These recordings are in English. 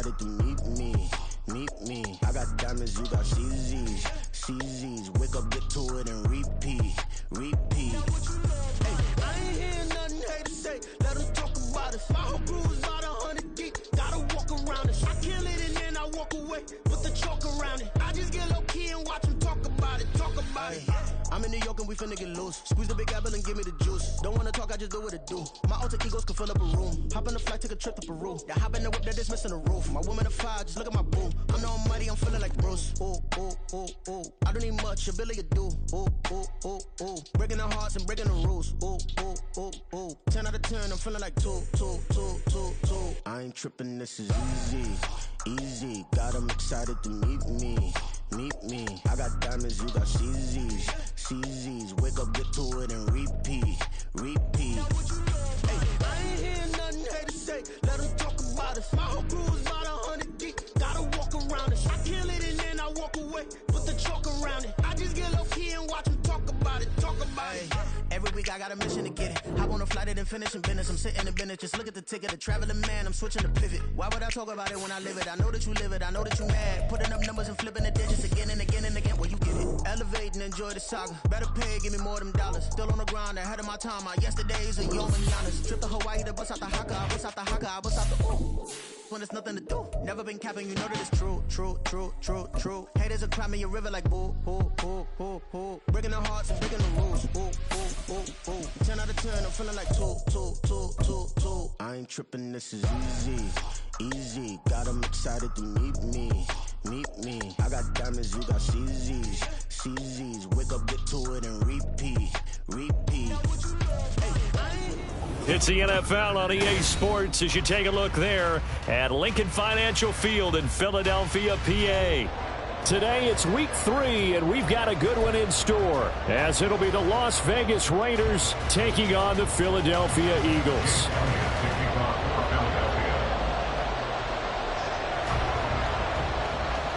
excited to meet me. I got diamonds, you got CZs. Wake up, get to it, and repeat. Hey, I ain't hearing nothing hate to say. Let them talk about it. My whole crew is about 100 deep. Gotta walk around it. I kill it and then I walk away. Put the chalk around it. I just get low key and watch them talk about it. I'm in New York and we finna get loose. Squeeze the big apple and give me the juice. Don't wanna talk, I just do what it do. My alter egos can fill up a room. Hop on the flight, take a trip to Peru. Yeah, hop in the whip, that is missing the roof. My woman a fire, just look at my boo. I'm the almighty, I'm feeling like Bruce. Ooh. I don't need much, ability to do. Ooh. Breaking the hearts and breaking the rules. Ooh. 10 out of 10, I'm feeling like two. I ain't tripping, this is easy. Got 'em excited to meet me. I got diamonds, you got CZs. Wake up, get to it, and repeat. Hey, I ain't hearing nothing hate to say. Let them talk about it. My whole crew is about 100 deep. Gotta walk around it. I kill it and then I walk away. Put the chalk around it. I just get low key and watch them talk about it. Every week I got a mission to get it. Hop on a flight and then finish in business. I'm sitting in business, just look at the ticket. A traveling man, I'm switching to pivot. Why would I talk about it when I live it? I know that you live it, I know that you mad. Putting up numbers and flipping the digits again and again. Well, you get it. Elevate and enjoy the saga. Better pay, give me more than dollars. Still on the grind, ahead of my time. My yesterdays are yo mananas. Trip to Hawaii to bust out the haka. I bust out the ooh. When there's nothing to do. Never been capping, you know that it's true. Haters will cry me a river like boo. Breaking the hearts and breaking the rules. Ooh. 10 out of 10, I'm feeling like two. I ain't tripping, this is easy. Got 'em excited to meet me. I got diamonds, you got CZs. Wake up, get to it, and repeat. It's the NFL on EA Sports as you take a look there at Lincoln Financial Field in Philadelphia, PA. Today it's week 3, and we've got a good one in store, as it'll be the Las Vegas Raiders taking on the Philadelphia Eagles.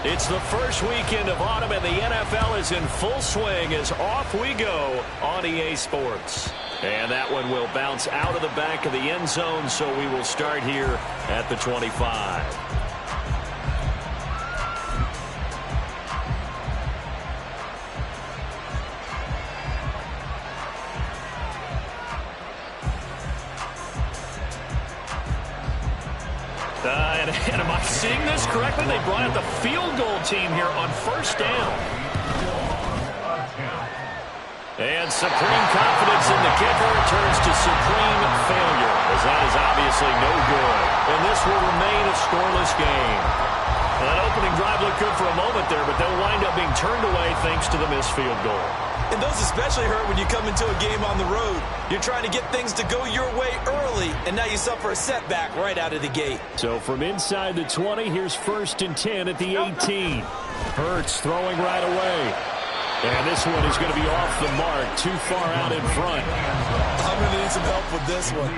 It's the first weekend of autumn, and the NFL is in full swing as off we go on EA Sports. And that one will bounce out of the back of the end zone, so we will start here at the 25. And am I seeing this correctly? They brought out the field goal team here on first down. And supreme confidence in the kicker turns to supreme failure, as that is obviously no good. And this will remain a scoreless game. That opening drive looked good for a moment there, but they'll wind up being turned away thanks to the missed field goal. And those especially hurt when you come into a game on the road. You're trying to get things to go your way early, and now you suffer a setback right out of the gate. So from inside the 20, here's 1st and 10 at the 18. Hurts throwing right away. And this one is going to be off the mark, too far out in front. I'm going to need some help with this one.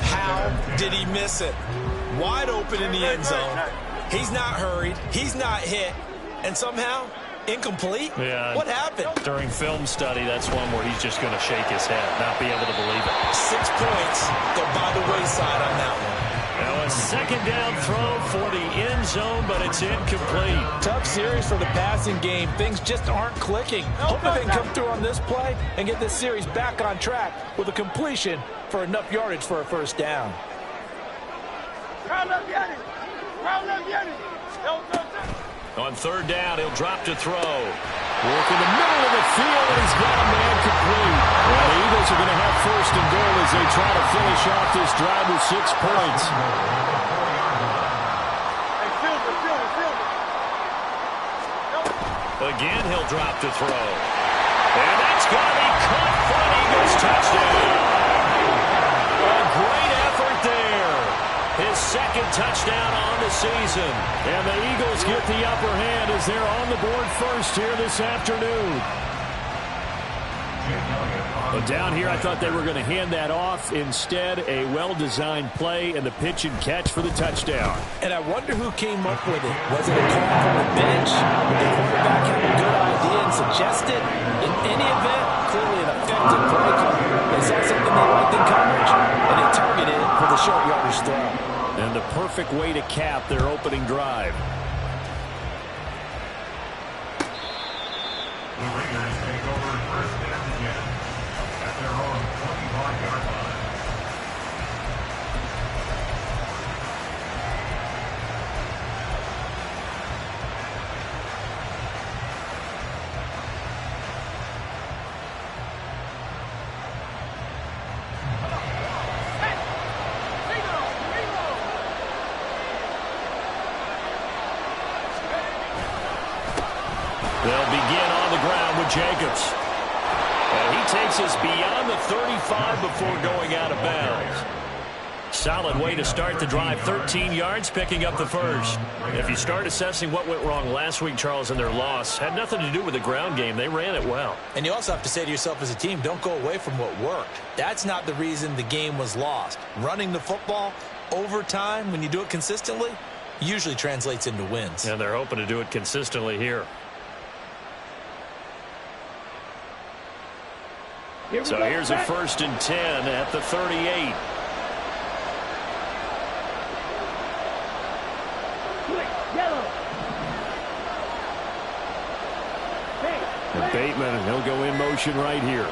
How did he miss it? Wide open in the end zone. He's not hurried. He's not hit. And somehow, incomplete? Yeah. What happened? During film study, that's one where he's just going to shake his head, not be able to believe it. 6 points go by the wayside on that one. Now a second down throw for the end zone, but it's incomplete. Tough series for the passing game. Things just aren't clicking. Hoping they can come through on this play and get this series back on track with a completion for enough yardage for a first down. On third down, he'll drop to throw. Work in the middle of the field, and he's got a man complete. And the Eagles are going to have 1st and goal as they try to finish off this drive with 6 points. Again, he'll drop to throw. And that's going to be caught for an Eagles touchdown. A great effort there. His 2nd touchdown on the season. And the Eagles get the upper hand as they're on the board first here this afternoon. But down here, I thought they were going to hand that off. Instead, a well-designed play and the pitch and catch for the touchdown. And I wonder who came up with it. Was it a call from the bench? Did the quarterback have a good idea and suggest it? In any event, clearly an effective play call. They saw something they liked in coverage, and they targeted for the short yardage throw. And the perfect way to cap their opening drive. The Raiders take over first down again at their own 25-yard line. They'll begin on the ground with Jacobs. And he takes us beyond the 35 before going out of bounds. Solid way to start the drive. 13 yards, picking up the first. If you start assessing what went wrong last week, Charles, in their loss, had nothing to do with the ground game. They ran it well. And you also have to say to yourself as a team, don't go away from what worked. That's not the reason the game was lost. Running the football over time, when you do it consistently, usually translates into wins. And they're hoping to do it consistently here. So here's a 1st and 10 at the 38. And Bateman, he'll go in motion right here.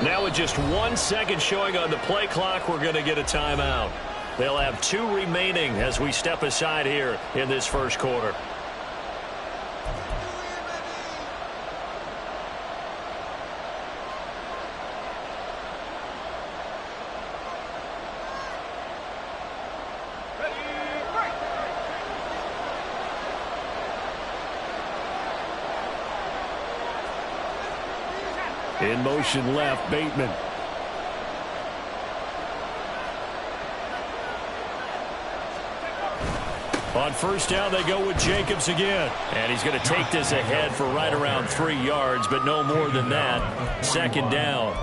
Now with just 1 second showing on the play clock, we're going to get a timeout. They'll have 2 remaining as we step aside here in this first quarter. In motion left, Bateman. On first down, they go with Jacobs again. And he's going to take this ahead for right around 3 yards, but no more than that. 2nd down.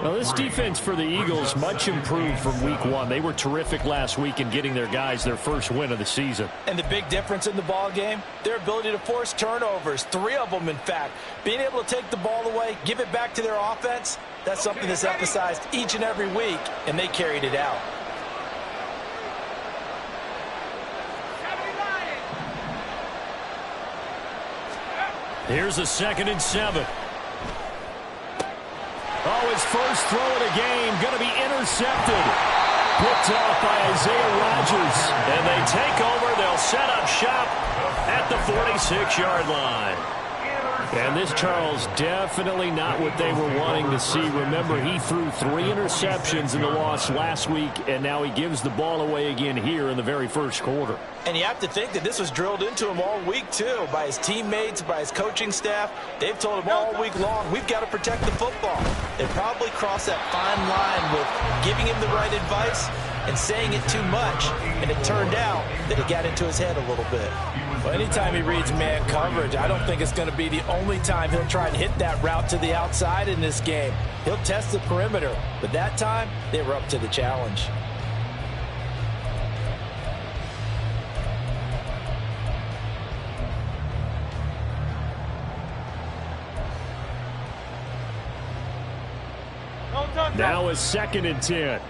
Now, this defense for the Eagles, much improved from week 1. They were terrific last week in getting their guys their first win of the season. And the big difference in the ball game, their ability to force turnovers, 3 of them, in fact. Being able to take the ball away, give it back to their offense, that's something that's emphasized each and every week, and they carried it out. Here's a 2nd and 7. Oh, his first throw of the game going to be intercepted. Picked off by Isaiah Rodgers. And they take over. They'll set up shop at the 46-yard line. And this, Charles, definitely not what they were wanting to see. Remember, he threw 3 interceptions in the loss last week, and now he gives the ball away again here in the very first quarter. And you have to think that this was drilled into him all week, too, by his teammates, by his coaching staff. They've told him all week long, we've got to protect the football. They probably crossed that fine line with giving him the right advice and saying it too much. And it turned out that it got into his head a little bit. Well, anytime he reads man coverage, I don't think it's going to be the only time he'll try and hit that route to the outside in this game. He'll test the perimeter, but that time they were up to the challenge. Now a 2nd and 10.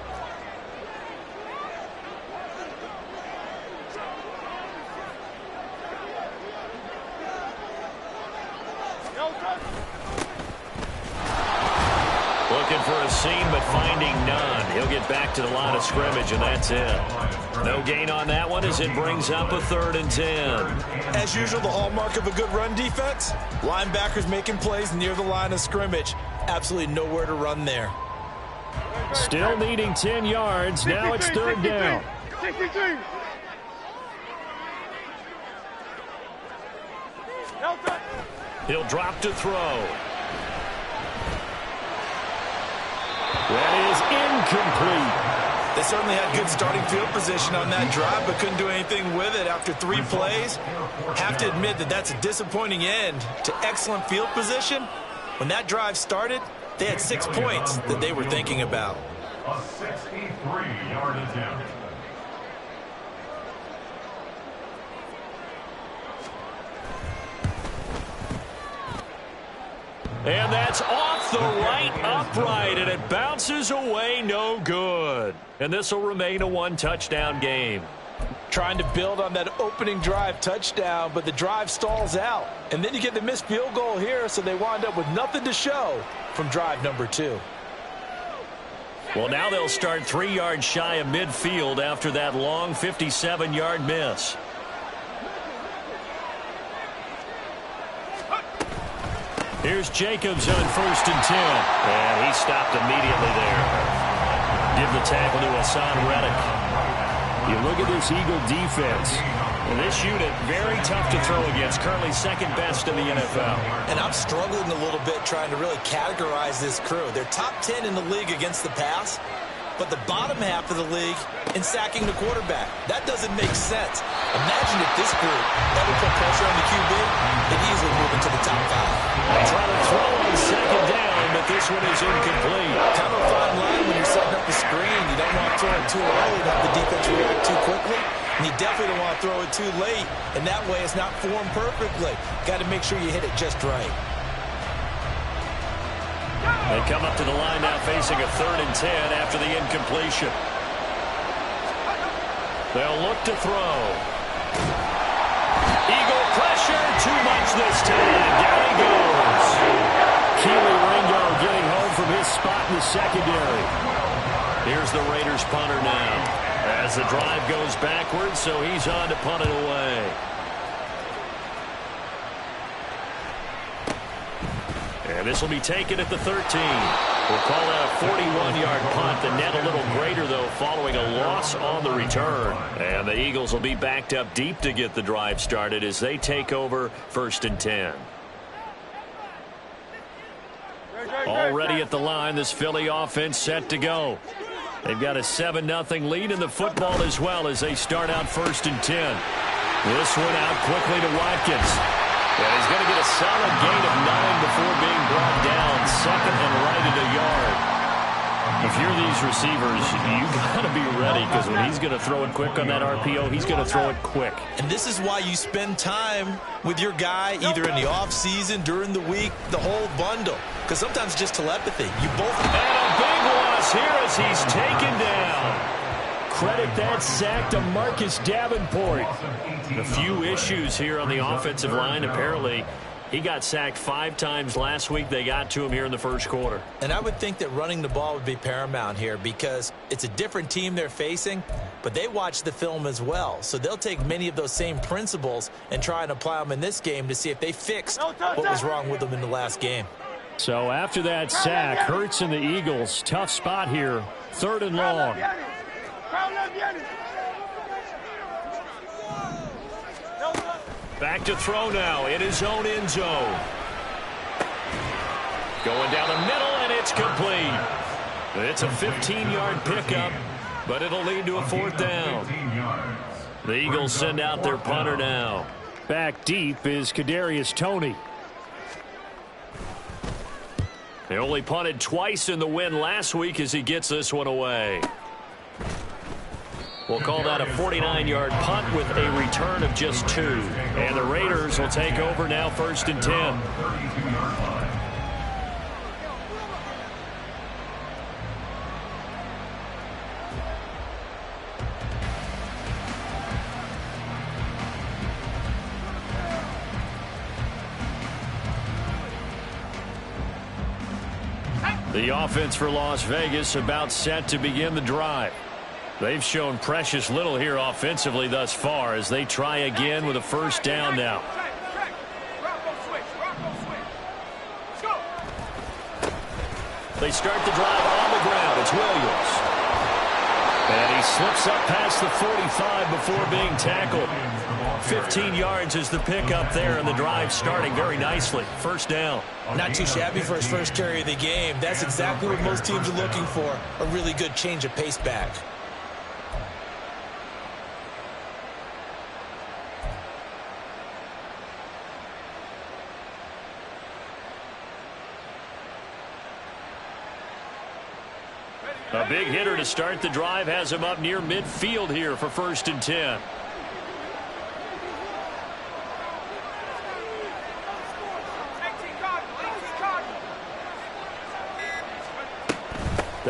Looking for a seam, but finding none. He'll get back to the line of scrimmage, and that's it. No gain on that one as it brings up a 3rd and 10. As usual, the hallmark of a good run defense, linebackers making plays near the line of scrimmage. Absolutely nowhere to run there. Still needing 10 yards. Now it's 3rd down. He'll drop to throw. That is incomplete. They certainly had good starting field position on that drive, but couldn't do anything with it after 3 plays. Have to admit that that's a disappointing end to excellent field position. When that drive started, they had 6 points that they were thinking about. A 63-yard attempt. And that's off the right upright, and it bounces away, no good. And this will remain a one-touchdown game. Trying to build on that opening drive touchdown, but the drive stalls out. And then you get the missed field goal here, so they wind up with nothing to show from drive number 2. Well, now they'll start 3 yards shy of midfield after that long 57-yard miss. Here's Jacobs on 1st and 10. And he stopped immediately there. Give the tackle to Hassan Reddick. You look at this Eagle defense. And this unit, very tough to throw against. Currently second best in the NFL. And I'm struggling a little bit trying to really categorize this crew. They're top 10 in the league against the pass, but the bottom half of the league in sacking the quarterback. That doesn't make sense. Imagine if this group ever put pressure on the QB, they'd easily move into the top 5. They try to throw on second down, but this one is incomplete. Kind of a fine line when you're setting up the screen. You don't want to throw it too early to have the defense react too quickly. And you definitely don't want to throw it too late. And that way it's not formed perfectly. Got to make sure you hit it just right. They come up to the line now facing a 3rd and 10 after the incompletion. They'll look to throw. Eagle pressure, too much this time. Down he goes. Keely Ringo getting home from his spot in the secondary. Here's the Raiders punter now. As the drive goes backwards, so he's on to punt it away. And this will be taken at the 13. We'll call that a 41-yard punt. The net a little greater, though, following a loss on the return. And the Eagles will be backed up deep to get the drive started as they take over 1st and 10. Already at the line, this Philly offense set to go. They've got a 7-0 lead in the football as well as they start out 1st and 10. This one out quickly to Watkins. And he's going to get a solid gain of 9 before being brought down. 2nd and right at a yard. If you're these receivers, you got to be ready because when he's going to throw it quick on that RPO, he's going to throw it quick. And this is why you spend time with your guy either in the offseason, during the week, the whole bundle. Because sometimes just telepathy. You both. And a big loss here as he's taken down. Credit that sack to Marcus Davenport. A few issues here on the offensive line. Apparently, he got sacked 5 times last week. They got to him here in the first quarter. And I would think that running the ball would be paramount here because it's a different team they're facing, but they watch the film as well. So they'll take many of those same principles and try and apply them in this game to see if they fixed what was wrong with them in the last game. So after that sack, Hurts and the Eagles, tough spot here. 3rd and long. Back to throw now in his own end zone. Going down the middle, and it's complete. It's a 15-yard pickup, but it'll lead to a 4th down. The Eagles send out their punter now. Back deep is Kadarius Toney. They only punted twice in the win last week as he gets this one away. We'll call that a 49-yard punt with a return of just 2. And the Raiders will take over now 1st and 10. The offense for Las Vegas about set to begin the drive. They've shown precious little here offensively thus far as they try again with a 1st down now. They start the drive on the ground. It's Williams. And he slips up past the 45 before being tackled. 15 yards is the pickup there, and the drive starting very nicely. 1st down. Not too shabby for his first carry of the game. That's exactly what most teams are looking for, a really good change of pace back. A big hitter to start the drive has him up near midfield here for 1st and 10.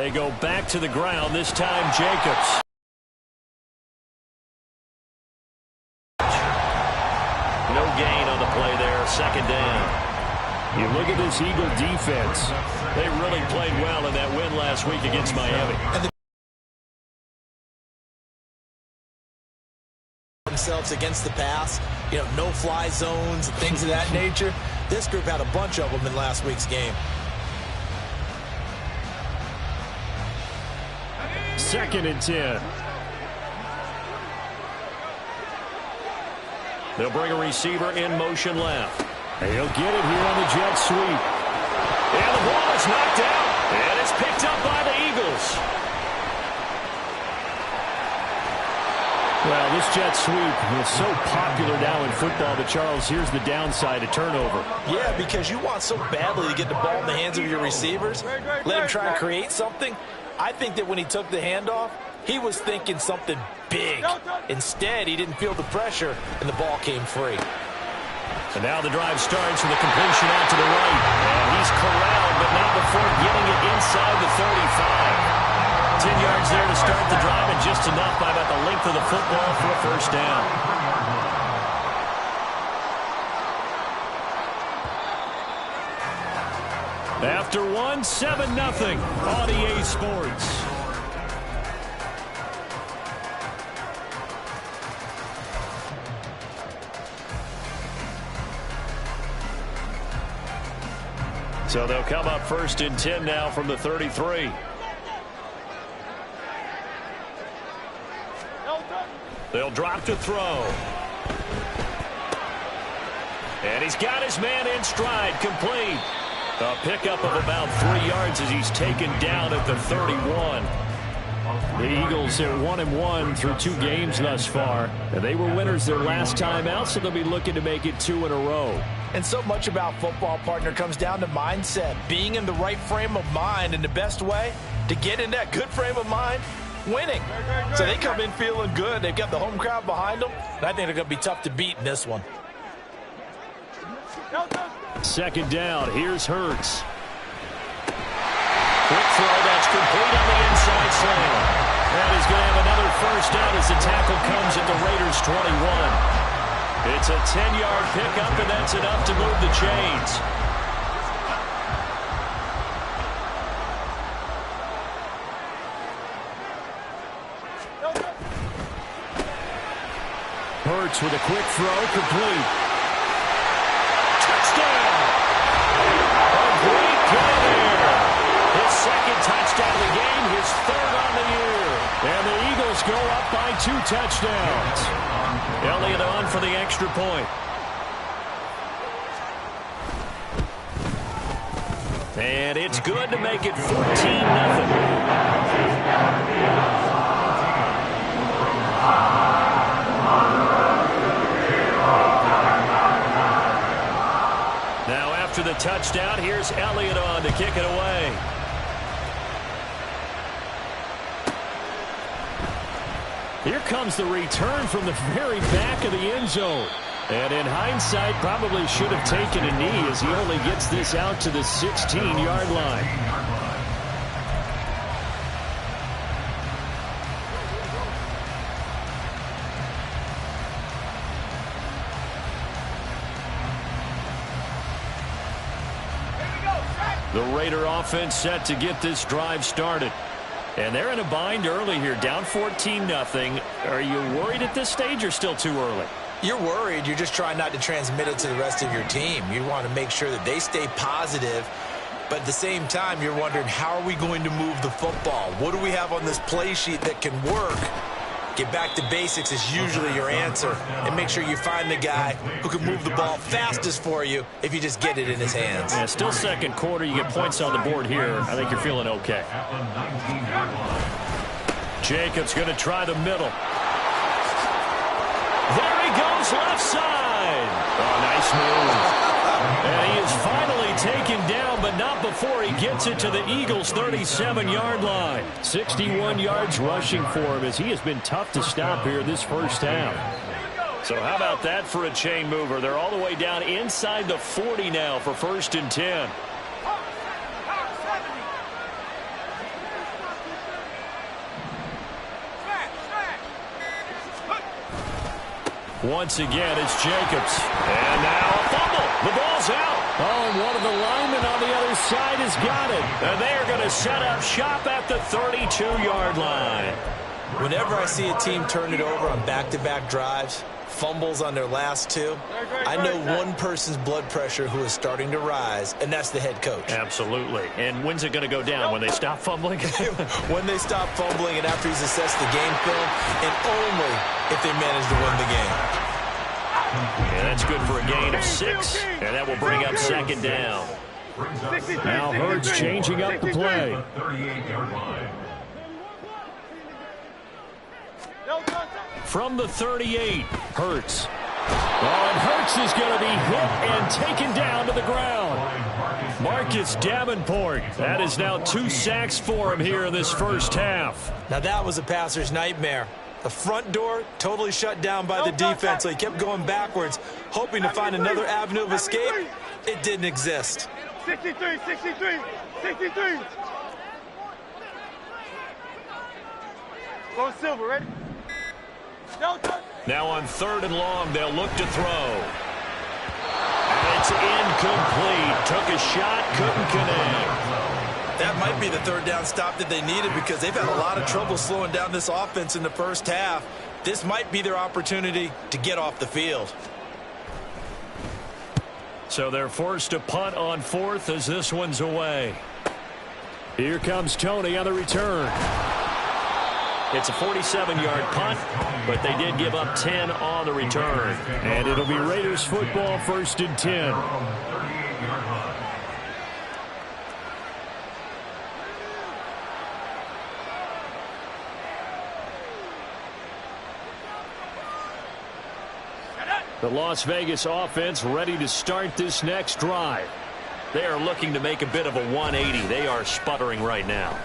They go back to the ground, this time Jacobs. No gain on the play there, second down. You look at this Eagle defense. They really played well in that win last week against Miami. And themselves against the pass, no-fly zones and things of that nature. This group had a bunch of them in last week's game. Second and 10. They'll bring a receiver in motion left. And he'll get it here on the jet sweep. And the ball is knocked out. And it's picked up by the Eagles. Well, this jet sweep is so popular now in football, but Charles, here's the downside, a turnover. Yeah, because you want so badly to get the ball in the hands of your receivers. Let him try and create something. I think that when he took the handoff, he was thinking something big. Instead, he didn't feel the pressure, and the ball came free. And now the drive starts with a completion out to the right. And he's corralled, but not before getting it inside the 35. 10 yards there to start the drive, and just enough by about the length of the football for a first down. After one, 7-0 on EA Sports. So they'll come up first and 10 now from the 33. They'll drop to throw. And he's got his man in stride, complete. A pickup of about 3 yards as he's taken down at the 31. The Eagles are 1-1 through 2 games thus far. And they were winners their last time out, so they'll be looking to make it 2 in a row. And so much about football, partner, comes down to mindset. Being in the right frame of mind, and the best way to get in that good frame of mind, winning. So they come in feeling good. They've got the home crowd behind them. And I think they're going to be tough to beat in this one. Second down. Here's Hurts. Quick throw that's complete on the inside slant. And he's going to have another first down as the tackle comes at the Raiders' 21. It's a 10-yard pickup, and that's enough to move the chains. Hurts with a quick throw, complete. Touchdown! A great play there. His second touchdown of the game, his third on the year. And the Eagles go up by 2 touchdowns. Elliott on for the extra point. And it's good to make it 14-0. Now after the touchdown, here's Elliott on to kick it away. Here comes the return from the very back of the end zone. And in hindsight, probably should have taken a knee as he only gets this out to the 16-yard line. The Raider offense set to get this drive started. And they're in a bind early here, down 14-0. Are you worried at this stage or still too early? You're worried. You're just trying not to transmit it to the rest of your team. You want to make sure that they stay positive. But at the same time, you're wondering, how are we going to move the football? What do we have on this play sheet that can work? Get back to basics is usually your answer. And make sure you find the guy who can move the ball fastest for you if you just get it in his hands. Yeah, still second quarter. You get points on the board here. I think you're feeling okay. Jacobs going to try the middle. There he goes, left side. Oh, nice move. And he is finally taken down, but not before he gets it to the Eagles' 37-yard line. 61 yards rushing for him as he has been tough to stop here this first half. So how about that for a chain mover? They're all the way down inside the 40 now for first and 10. Once again, it's Jacobs. And now a fumble. The ball's out. Oh, and one of the linemen on the other side has got it. And they are going to set up shop at the 32-yard line. Whenever I see a team turn it over on back-to-back drives, fumbles on their last two, I know one person's blood pressure who is starting to rise, and that's the head coach. Absolutely. And when's it going to go down? When they stop fumbling? When they stop fumbling and after he's assessed the game film, and only if they manage to win the game. Yeah, that's good for a gain of 6, and that will bring up second down. Now Hurts changing up the play. From the 38, Hurts. Oh, and Hurts is going to be hit and taken down to the ground. Marcus Davenport. That is now 2 sacks for him here in this first half. Now that was a passer's nightmare. The front door totally shut down by the defense, so he kept going backwards, hoping to find another avenue of escape. It didn't exist. 63. Go Silver, ready? Now on 3rd and long, they'll look to throw. And it's incomplete. Took a shot, couldn't connect. That might be the 3rd down stop that they needed because they've had a lot of trouble slowing down this offense in the first half. This might be their opportunity to get off the field. So they're forced to punt on 4th as this one's away. Here comes Tony on the return. It's a 47-yard punt, but they did give up 10 on the return. And it'll be Raiders football, 1st and 10. The Las Vegas offense ready to start this next drive. They are looking to make a bit of a 180. They are sputtering right now.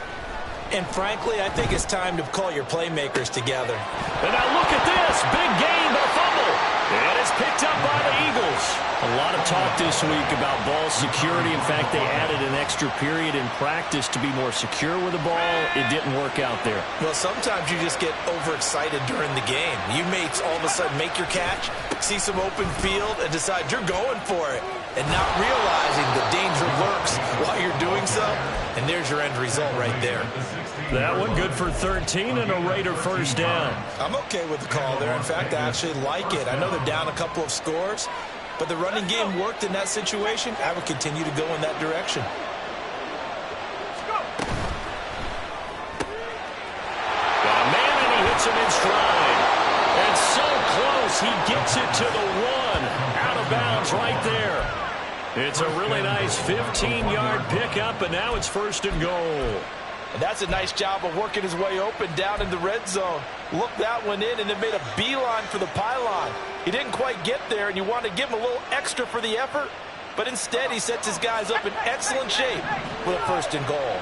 And frankly, I think it's time to call your playmakers together. And now look at this. Big gain, but a fumble. And it's picked up by the Eagles. A lot of talk this week about ball security. In fact, they added an extra period in practice to be more secure with the ball. It didn't work out there. Well, sometimes you just get overexcited during the game. You may all of a sudden make your catch, see some open field, and decide you're going for it, and not realizing the danger lurks while you're doing so. And there's your end result right there. That one good for 13 and a Raider 1st down. I'm okay with the call there. In fact, I actually like it. I know they're down a couple of scores, but the running game worked in that situation. I would continue to go in that direction. Got a man and he hits him in stride. And so close, he gets it to the 1. Out of bounds right there. It's a really nice 15-yard pickup, and now it's 1st and goal. And that's a nice job of working his way open down in the red zone. Looked that one in and then made a beeline for the pylon. He didn't quite get there, and you want to give him a little extra for the effort. But instead, he sets his guys up in excellent shape with a 1st and goal.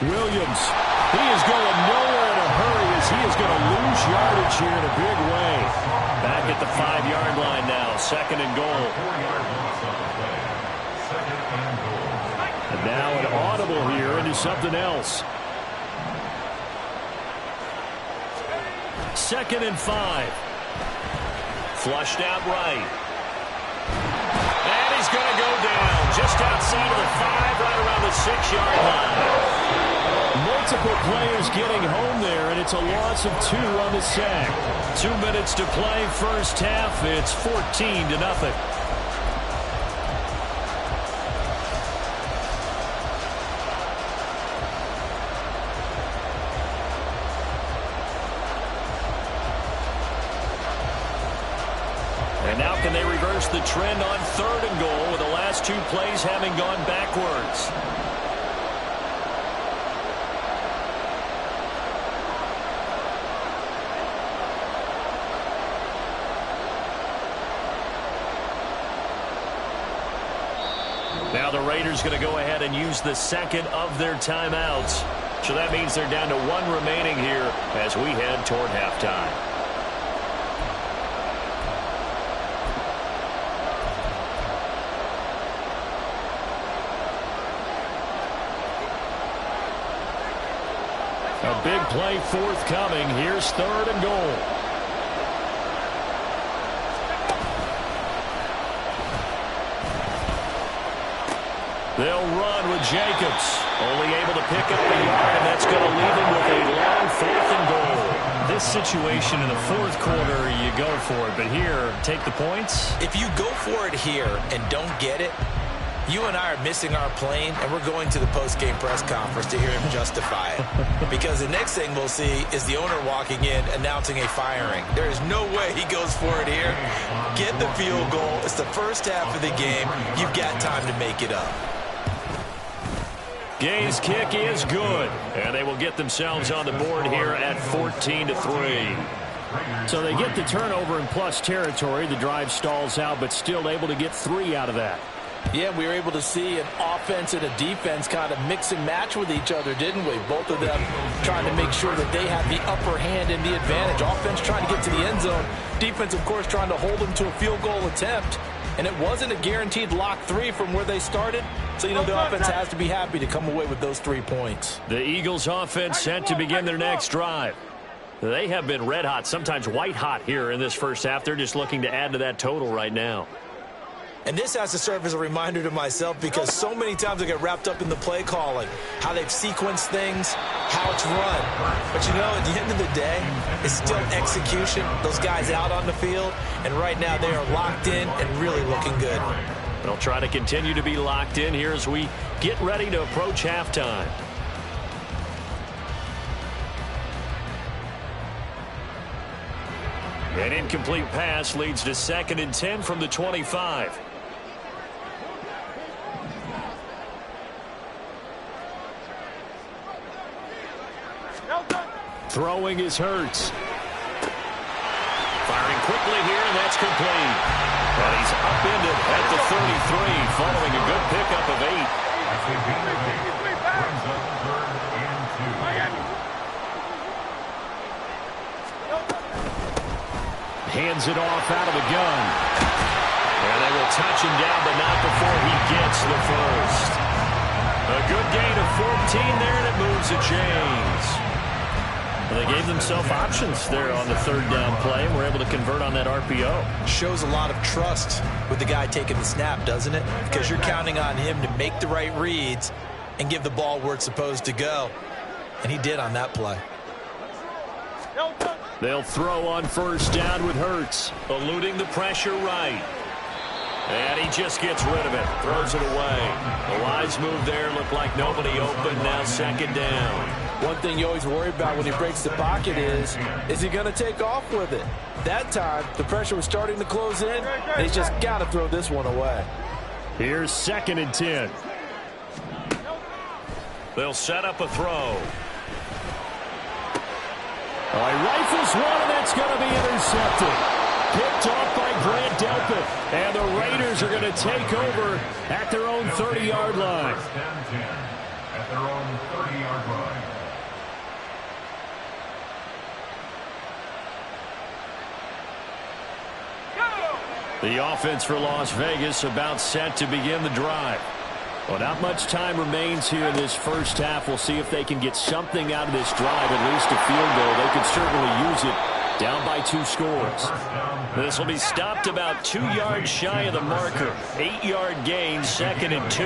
Williams, he is going nowhere in a hurry as he is going to lose yardage here in a big way. Back at the 5-yard line now, 2nd and goal. And now an audible here into something else. 2nd and 5. Flushed out right. And he's going to go down just outside of the 5, right around the 6-yard line. Multiple players getting home there, and it's a loss of 2 on the sack. 2 minutes to play, first half. It's 14-0. And now can they reverse the trend on 3rd and goal with the last 2 plays having gone backwards? Now the Raiders going to go ahead and use the 2nd of their timeouts. So that means they're down to 1 remaining here as we head toward halftime. A big play forthcoming. Here's 3rd and goal. They'll run with Jacobs. Only able to pick up a yard, and that's going to leave him with a long 4th and goal. This situation in the 4th quarter, you go for it. But here, take the points. If you go for it here and don't get it, you and I are missing our plane, and we're going to the post-game press conference to hear him justify it. Because the next thing we'll see is the owner walking in announcing a firing. There is no way he goes for it here. Get the field goal. It's the first half of the game. You've got time to make it up. Gay's kick is good, and they will get themselves on the board here at 14-3. So they get the turnover in plus territory. The drive stalls out, but still able to get 3 out of that. Yeah, we were able to see an offense and a defense kind of mix and match with each other, didn't we? Both of them trying to make sure that they have the upper hand and the advantage. Offense trying to get to the end zone. Defense, of course, trying to hold them to a field goal attempt. And it wasn't a guaranteed lock 3 from where they started. So, you know, the offense has to be happy to come away with those 3 points. The Eagles offense set to begin their next drive. They have been red hot, sometimes white hot here in this first half. They're just looking to add to that total right now. And this has to serve as a reminder to myself because so many times I get wrapped up in the play calling, how they've sequenced things, how it's run. But, you know, at the end of the day, it's still execution. Those guys out on the field, and right now they are locked in and really looking good. They'll try to continue to be locked in here as we get ready to approach halftime. An incomplete pass leads to 2nd and 10 from the 25. Throwing is Hurts. Firing quickly here, and that's complete. And he's upended at the 33, following a good pickup of 8. Hands it off out of the gun. And they will touch him down, but not before he gets the first. A good gain of 14 there, and it moves the chains. They gave themselves options there on the 3rd down play, and were able to convert on that RPO. Shows a lot of trust with the guy taking the snap, doesn't it? Because you're counting on him to make the right reads and give the ball where it's supposed to go. And he did on that play. They'll throw on 1st down with Hurts, eluding the pressure right. And he just gets rid of it, throws it away. The wise move there, looked like nobody open, now 2nd down. One thing you always worry about when he breaks the pocket is he going to take off with it? That time, the pressure was starting to close in, and he's just got to throw this one away. Here's 2nd and 10. They'll set up a throw. Rifles one, and that's going to be intercepted. Picked off by Grant Delpit. And the Raiders are going to take over at their own 30-yard line. At their own 30-yard line. The offense for Las Vegas about set to begin the drive. Well, not much time remains here in this first half. We'll see if they can get something out of this drive, at least a field goal. They could certainly use it. Down by 2 scores. This will be stopped about 2 yards shy of the marker. 8-yard gain, 2nd and 2.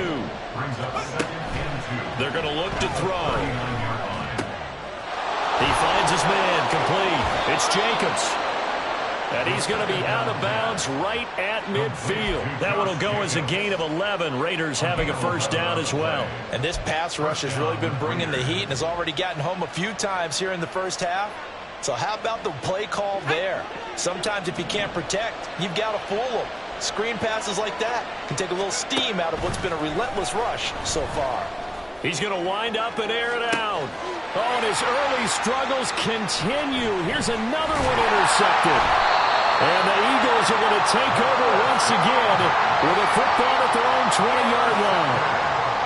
They're going to look to throw. He finds his man, complete. It's Jacobs. And he's going to be out of bounds right at midfield. That one will go as a gain of 11. Raiders having a 1st down as well. And this pass rush has really been bringing the heat and has already gotten home a few times here in the first half. So how about the play call there? Sometimes if you can't protect, you've got to fool them. Screen passes like that can take a little steam out of what's been a relentless rush so far. He's going to wind up and air it out. Oh, and his early struggles continue. Here's another one intercepted. And the Eagles are going to take over once again with a football at their own 20-yard line.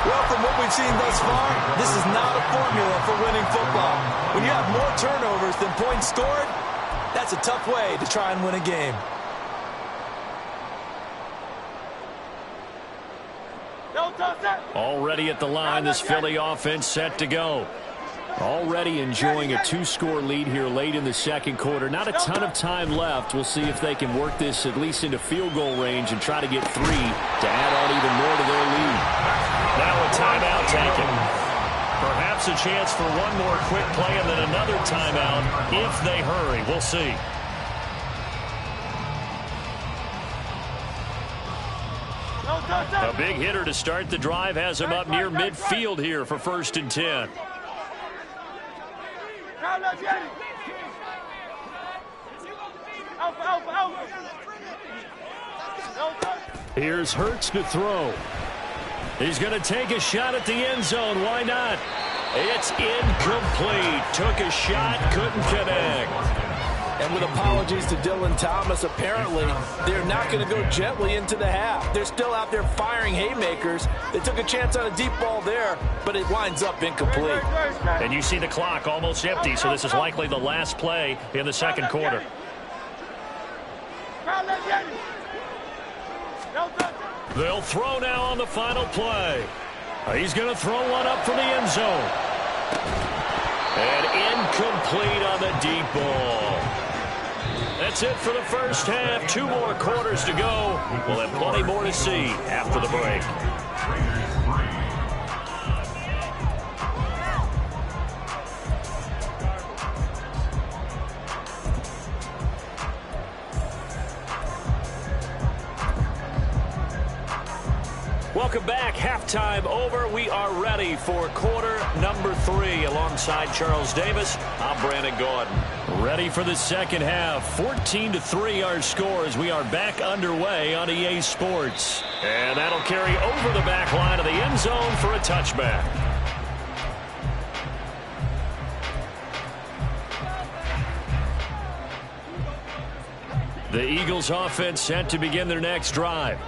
Well, from what we've seen thus far, this is not a formula for winning football. When you have more turnovers than points scored, that's a tough way to try and win a game. Already at the line, this Philly offense set to go. Already enjoying a 2-score lead here late in the second quarter. Not a ton of time left. We'll see if they can work this at least into field goal range and try to get 3 to add on even more to their lead. Now a timeout taken. Perhaps a chance for one more quick play and then another timeout if they hurry. We'll see. A big hitter to start the drive has him up near midfield here for 1st and 10. Here's Hurts to throw. He's going to take a shot at the end zone. Why not? It's incomplete. Took a shot, couldn't connect. And with apologies to Dylan Thomas, apparently they're not going to go gently into the half. They're still out there firing haymakers. They took a chance on a deep ball there, but it winds up incomplete. And you see the clock almost empty, so this is likely the last play in the second quarter. They'll throw now on the final play. He's going to throw one up from the end zone. And incomplete on the deep ball. That's it for the first half. 2 more quarters to go. We'll have plenty more to see after the break. Welcome back. Halftime over. We are ready for quarter number 3. Alongside Charles Davis, I'm Brandon Gordon. Ready for the second half. 14-3 our score as we are back underway on EA Sports. And that'll carry over the back line of the end zone for a touchback. The Eagles offense set to begin their next drive.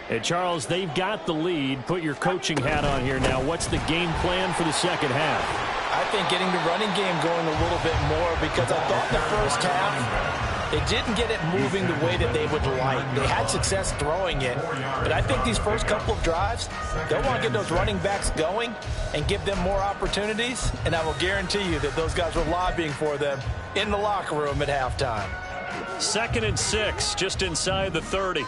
And Charles, they've got the lead. Put your coaching hat on here now. What's the game plan for the second half? I think getting the running game going a little bit more, because I thought the first half they didn't get it moving the way that they would like. They had success throwing it, but I think these first couple of drives, they'll want to get those running backs going and give them more opportunities, and I will guarantee you that those guys were lobbying for them in the locker room at halftime. 2nd and 6, just inside the 30.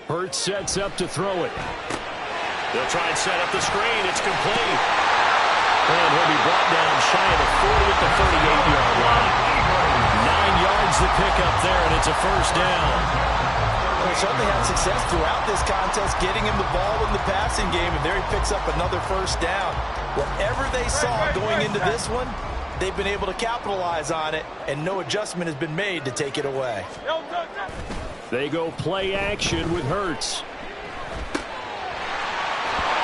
Hurts sets up to throw it. They'll try and set up the screen. It's complete. And he'll be brought down shy of the 40 at the 38-yard line. 9 yards to pick up there, and it's a first down. They certainly had success throughout this contest, getting him the ball in the passing game, and there he picks up another first down. Whatever they saw going into this one, they've been able to capitalize on it, and no adjustment has been made to take it away. They go play action with Hurts.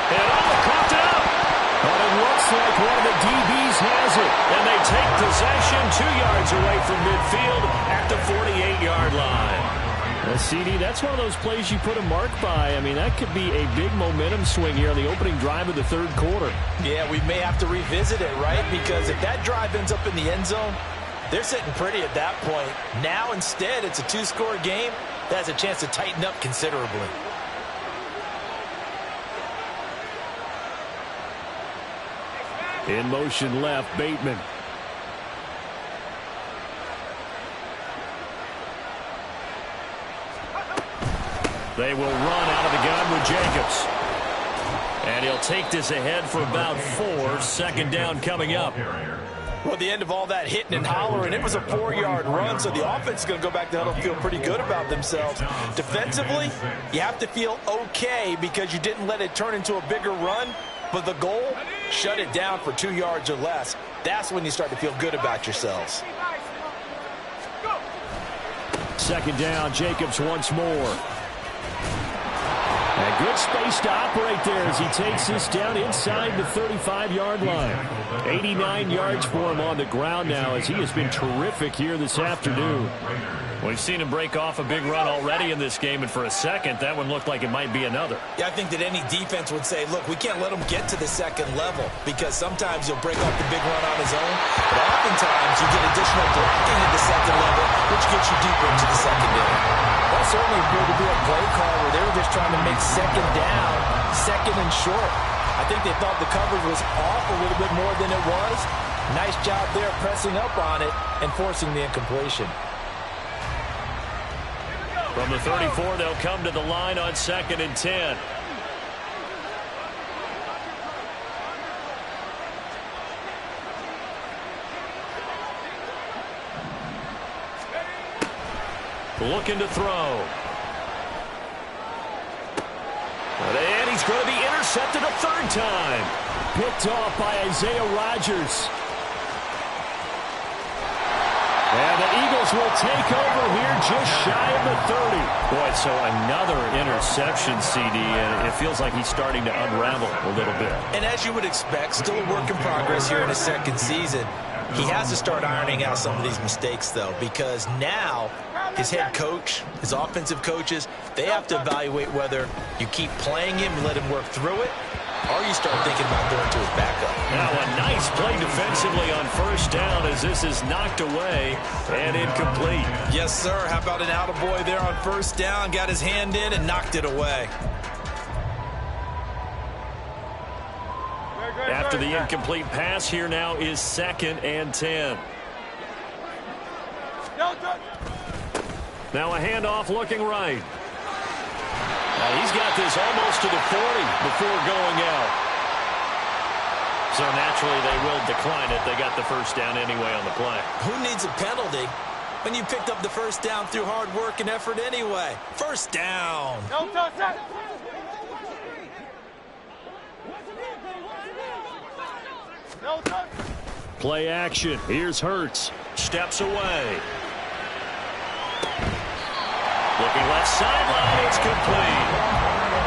And caught up. But it looks like one of the DBs has it. And they take possession 2 yards away from midfield at the 48-yard line. Well, CD, that's one of those plays you put a mark by. I mean, that could be a big momentum swing here on the opening drive of the third quarter. Yeah, we may have to revisit it, right? Because if that drive ends up in the end zone, they're sitting pretty at that point. Now, instead, it's a 2-score game. That has a chance to tighten up considerably. In motion left, Bateman. They will run out of the gun with Jacobs. And he'll take this ahead for about 4. 2nd down coming up. Well, at the end of all that hitting and hollering, it was a 4-yard run, so the offense is going to go back to huddle and feel pretty good about themselves. Defensively, you have to feel okay because you didn't let it turn into a bigger run, but the goal, shut it down for 2 yards or less. That's when you start to feel good about yourselves. 2nd down, Jacobs once more. And good space to operate there as he takes this down inside the 35-yard line. 89 yards for him on the ground now as he has been terrific here this afternoon. We've seen him break off a big run already in this game, and for a second, that one looked like it might be another. Yeah, I think that any defense would say, look, we can't let him get to the second level because sometimes he'll break off the big run on his own, but oftentimes you get additional blocking at the second level, which gets you deeper into the secondary. That certainly appeared to be a play call where they were just trying to make 2nd down second and short. I think they thought the coverage was off a little bit more than it was. Nice job there pressing up on it and forcing the incompletion. From the 34, they'll come to the line on 2nd and 10. Looking to throw. And he's going to be intercepted a 3rd time. Picked off by Isaiah Rodgers. And the Eagles will take over here just shy of the 30. Boy, so another interception, CD, and it feels like he's starting to unravel a little bit. And as you would expect, still a work in progress here in his 2nd season. He has to start ironing out some of these mistakes, though, because now his head coach, his offensive coaches, they have to evaluate whether you keep playing him and let him work through it, or you start thinking about throwing to his backup. Now a nice play defensively on 1st down as this is knocked away and incomplete. Yes, sir. How about an attaboy there on 1st down? Got his hand in and knocked it away. After the incomplete pass, here now is 2nd and 10. Now a handoff looking right. He's got this almost to the 40 before going out. So naturally they will decline it. They got the 1st down anyway on the play. Who needs a penalty when you picked up the 1st down through hard work and effort anyway? 1st down. No touch that. No touch. Play action. Here's Hurts. Steps away. Looking left sideline. It's complete.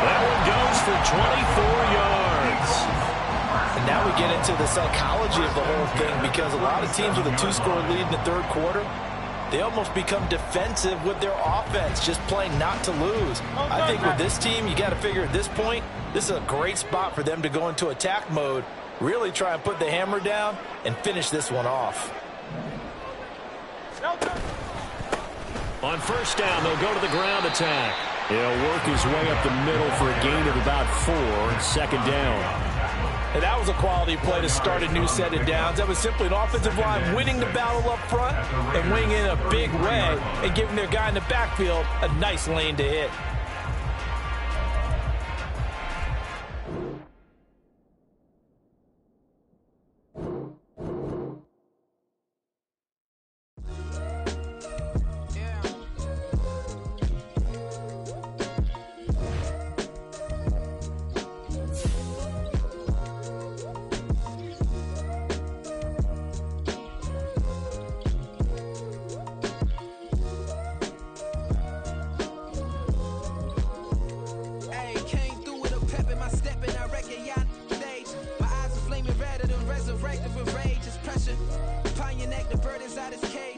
That one goes for 24 yards. And now we get into the psychology of the whole thing, because a lot of teams with a 2-score lead in the 3rd quarter, they almost become defensive with their offense, just playing not to lose. I think with this team, you got to figure at this point, this is a great spot for them to go into attack mode, really try and put the hammer down and finish this one off. On 1st down, they'll go to the ground attack. He'll work his way up the middle for a gain of about 4, 2nd down. And that was a quality play to start a new set of downs. That was simply an offensive line winning the battle up front and winning in a big way and giving their guy in the backfield a nice lane to hit. Pine your neck, the bird inside his cage.